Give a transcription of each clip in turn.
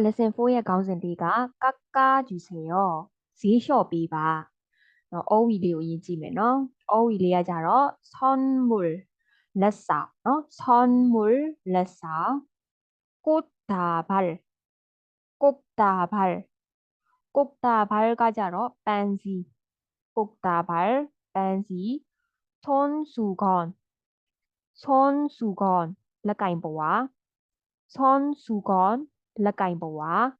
Lesson 4의 가운데가 깎아주세요. 지쇼비바. 어휘리오 이지메너. 어휘리야 자러 선물 레싸. 선물 레싸. 꽃다발. 꽃다발. 꽃다발 가자러 빤시. 꽃다발 빤시. 손수건. 손수건. 라까임보와. 손수건. 라까임보와.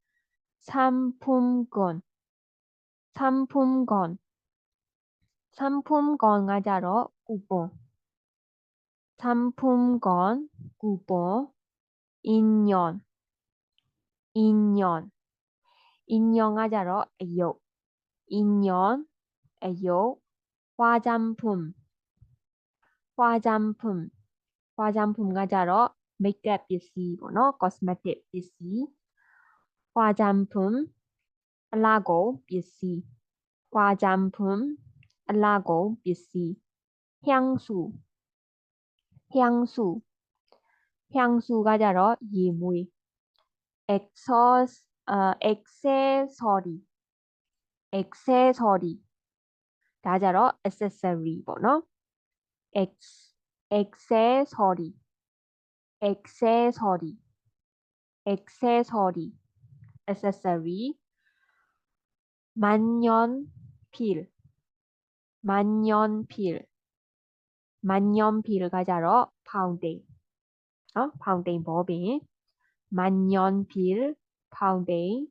상품권. 상품권. 상품권 가자러 쿠폰. 상품권 쿠폰. 인연. 인연. 인연 가자러 애욕. 인연. 애욕. 화장품. 화장품. 화장품 가자러 메이크업 비시 번호 코스메틱 비시. 화장품. 라고 비시. 화장품. 라고 비시. 향수. 향수. 향수 가자러 예물. 액세서리. 액세서리. 가자러 액세서리 번호. 액세서리. 액세서리. 액세서리. 액세서리. 만년필. 만년필. 만년필 가자러 파운딩. 파운딩 버비. 만년필 파운딩.